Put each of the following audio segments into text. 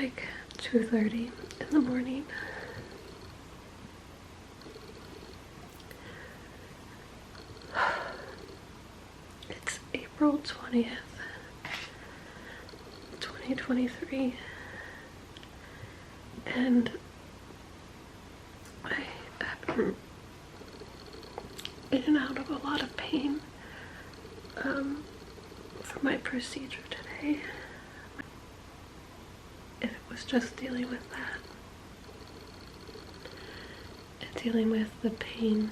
like 2:30 in the morning. It's April 20th, 2023, and I have been in and out of a lot of pain for my procedure today. If it was just dealing with that and dealing with the pain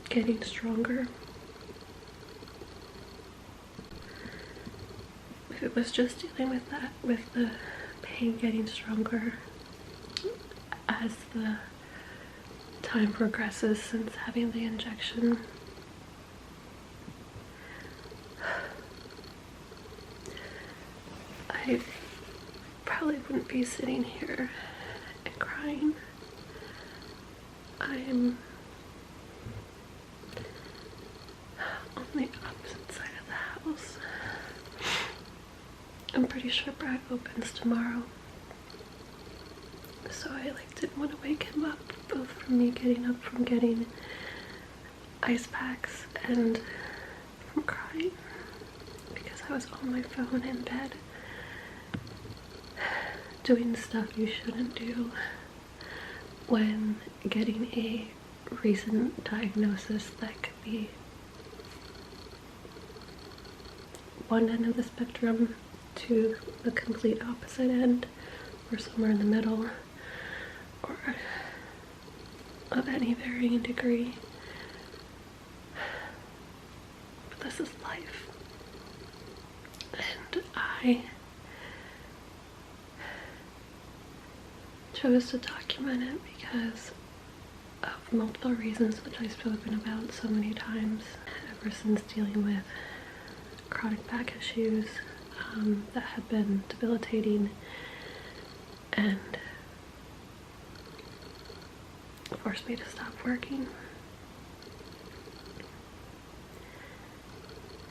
getting stronger, if it was just dealing with that, with the pain getting stronger as the time progresses since having the injection, I probably wouldn't be sitting here and crying. I'm on the opposite side of the house. I'm pretty sure Brad opens tomorrow, so I didn't want to wake him up, both from me getting up from getting ice packs and from crying, because I was on my phone in bed doing stuff you shouldn't do when getting a recent diagnosis that could be one end of the spectrum to the complete opposite end, or somewhere in the middle, or of any varying degree. But this is life, and I chose to document it because of multiple reasons, which I've spoken about so many times ever since dealing with chronic back issues that have been debilitating and forced me to stop working.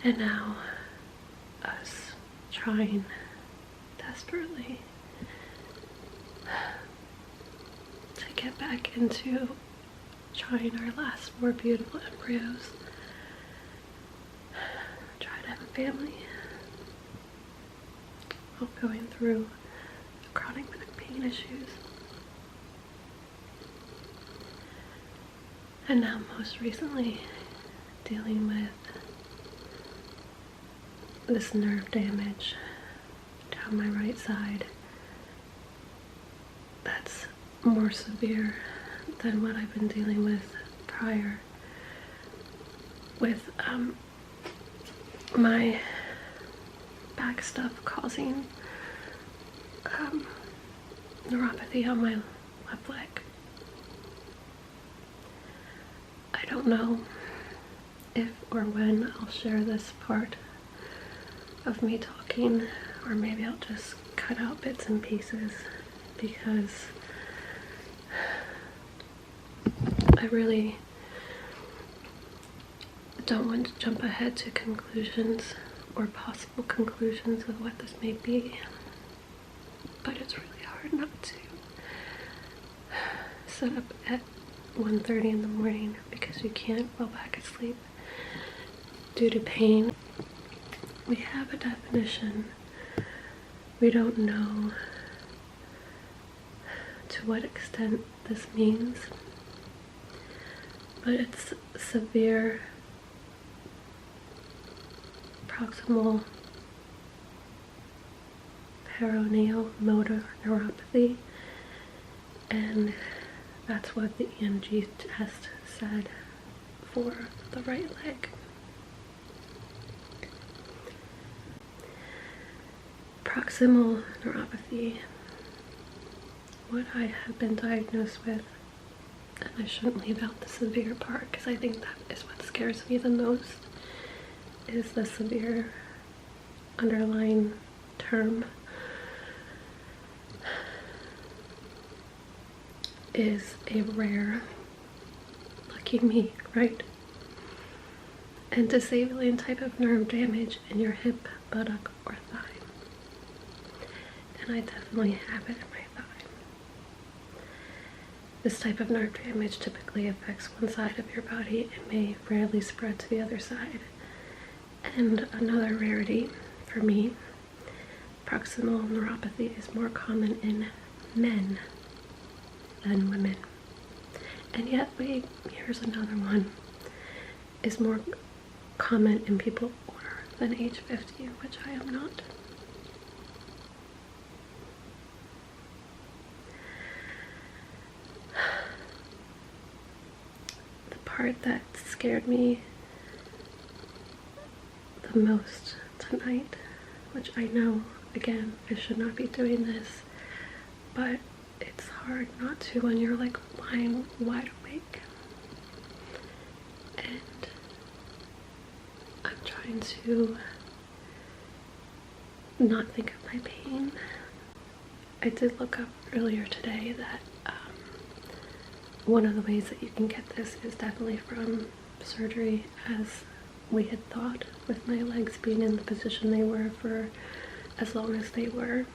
And now us trying desperately to get back into trying our last more beautiful embryos, try to have a family while going through chronic back pain issues. And now most recently dealing with this nerve damage down my right side that's more severe than what I've been dealing with prior, with my back stuff causing neuropathy on my left leg. I don't know if or when I'll share this part of me talking, or maybe I'll just cut out bits and pieces, because I really don't want to jump ahead to conclusions or possible conclusions of what this may be, but it's really hard not to sit up at 1:30 in the morning because you can't fall back asleep due to pain. We have a definition. We don't know to what extent this means, but it's severe proximal peroneal motor neuropathy, and that's what the EMG test said for the right leg. Proximal neuropathy, what I have been diagnosed with, and I shouldn't leave out the severe part because I think that is what scares me the most, is the severe underlying term, is a rare, lucky me, right, and disabling type of nerve damage in your hip, buttock, or thigh. and I definitely have it in my thigh. This type of nerve damage typically affects one side of your body and may rarely spread to the other side. And another rarity for me, proximal neuropathy is more common in men than women. And yet, wait, here's another one, is more common in people older than age 50, which I am not. The part that scared me the most tonight, which I know, again, I should not be doing this, but it's hard not to when you're like lying wide awake. And I'm trying to not think of my pain. I did look up earlier today that one of the ways that you can get this is definitely from surgery, as we had thought, with my legs being in the position they were for as long as they were.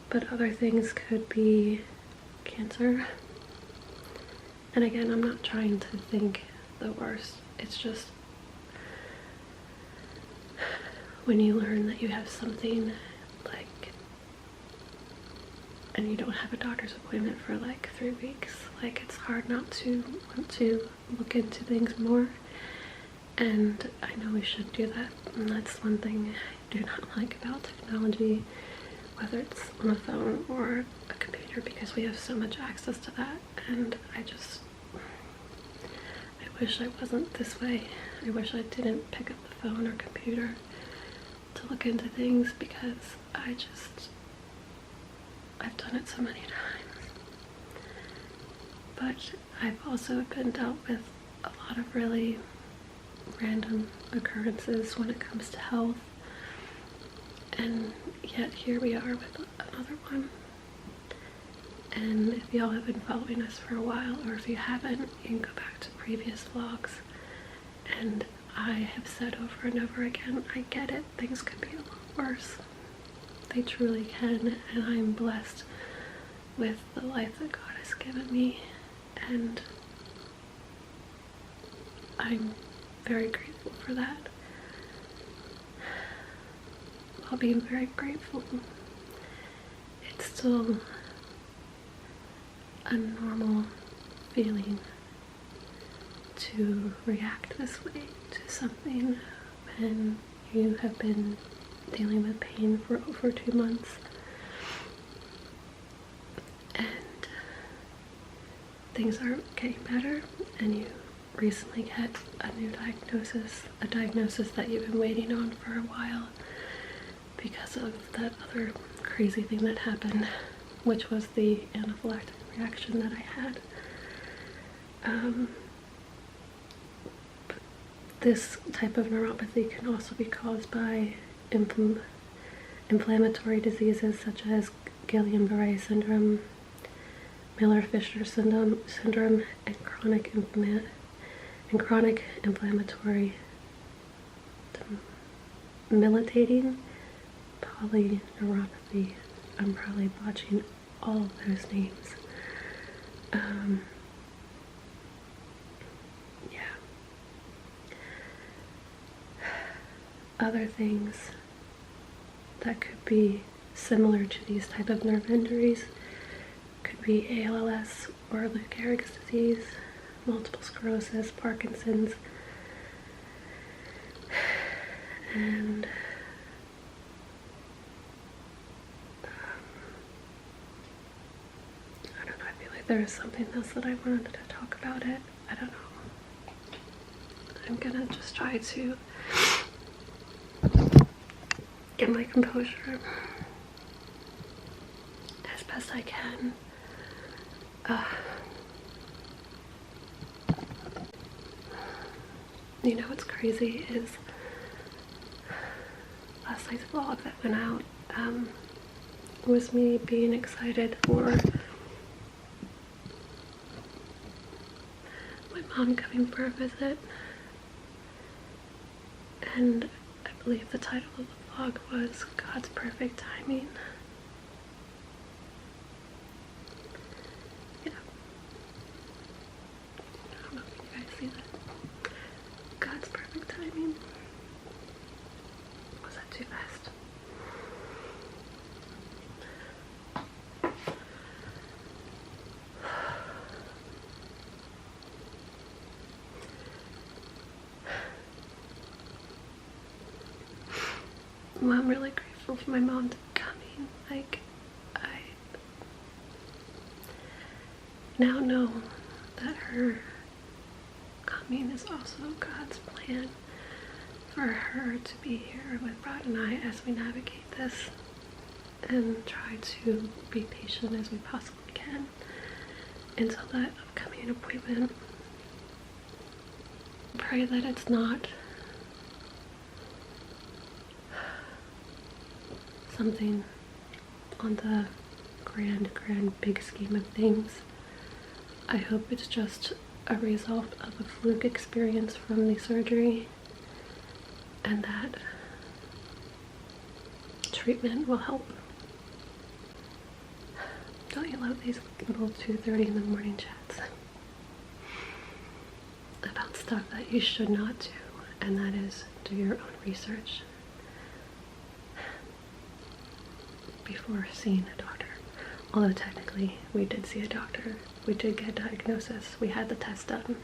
But other things could be cancer. And again, I'm not trying to think the worst. It's just when you learn that you have something like, and you don't have a doctor's appointment for like 3 weeks, like it's hard not to want to look into things more. And I know we should do that, and that's one thing I do not like about technology, whether it's on a phone or a computer, because we have so much access to that. And I wish I wasn't this way. I wish I didn't pick up the phone or computer to look into things, because I've done it so many times. But I've also been dealt with a lot of really random occurrences when it comes to health, and yet here we are with another one. And if y'all have been following us for a while, or if you haven't, you can go back to previous vlogs, and I have said over and over again, I get it, things could be a lot worse. They truly can, and I'm blessed with the life that God has given me, and I'm very grateful for that. While being very grateful, it's still a normal feeling to react this way to something when you have been dealing with pain for over 2 months and things are getting better, and you recently get a new diagnosis, a diagnosis that you've been waiting on for a while because of that other crazy thing that happened, which was the anaphylactic reaction that I had. This type of neuropathy can also be caused by inflammatory diseases such as Guillain-Barré syndrome, Miller-Fisher syndrome, and chronic inflammatory debilitating polyneuropathy. I'm probably botching all of those names. Yeah. Other things that could be similar to these type of nerve injuries could be ALS or Lou Gehrig's disease, multiple sclerosis, Parkinson's, and I don't know, I feel like there is something else that I wanted to talk about it. I don't know. I'm gonna just try to get my composure as best I can. You know what's crazy is last night's vlog that went out was me being excited for my mom coming for a visit, and I believe the title of the vlog was God's Perfect Timing. Well, I'm really grateful for my mom to be coming. Like, I now know that her coming is also God's plan for her to be here with Brad and I as we navigate this and try to be patient as we possibly can until that upcoming appointment. Pray that it's not something on the grand big scheme of things. I hope it's just a result of a fluke experience from the surgery, and that treatment will help. Don't you love these little 2:30 in the morning chats about stuff that you should not do, and that is do your own research before seeing a doctor. Although technically we did see a doctor, we did get a diagnosis, we had the test done.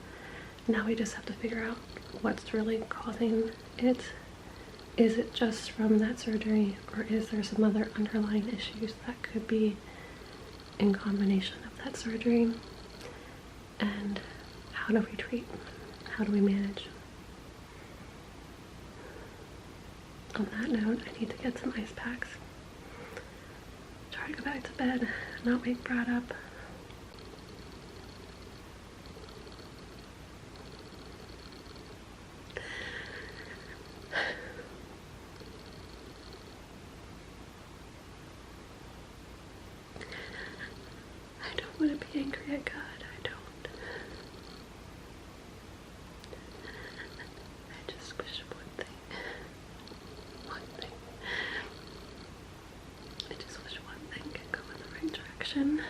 Now we just have to figure out what's really causing it. Is it just from that surgery, or is there some other underlying issues that could be in combination of that surgery? And how do we treat? How do we manage? On that note, I need to get some ice packs. Try to go back to bed, not wake Brad up. I don't want to be angry at God. I don't. I just wish one thing. I just wish one thing could go in the right direction.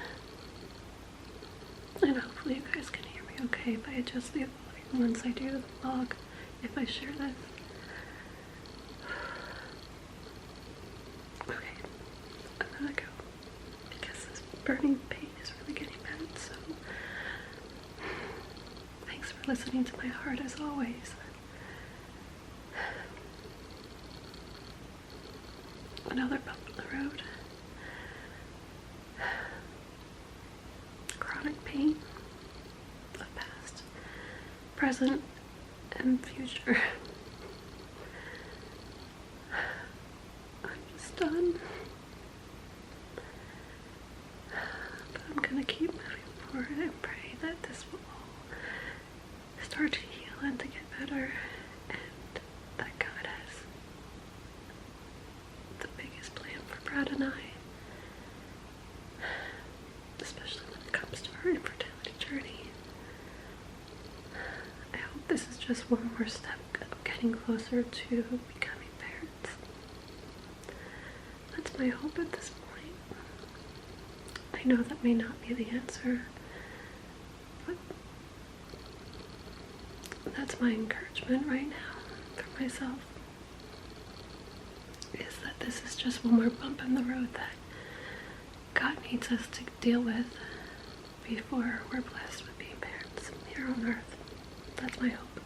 And hopefully you guys can hear me okay if I adjust the volume once I do the vlog, if I share this. Okay, I'm gonna go because this burning pain is really getting bad, so thanks for listening to my heart as always. Another bump in the road. Chronic pain of past, present, and future. I'm just done. But I'm gonna keep moving forward and pray that this will all start to heal and to get better, and that God has the biggest plan for Brad and I, especially when it comes to our infertility journey. I hope this is just one more step of getting closer to becoming parents. That's my hope at this point. I know that may not be the answer, but that's my encouragement right now for myself, is that this is just one more bump in the road that God needs us to deal with before we're blessed with being parents here on earth. That's my hope.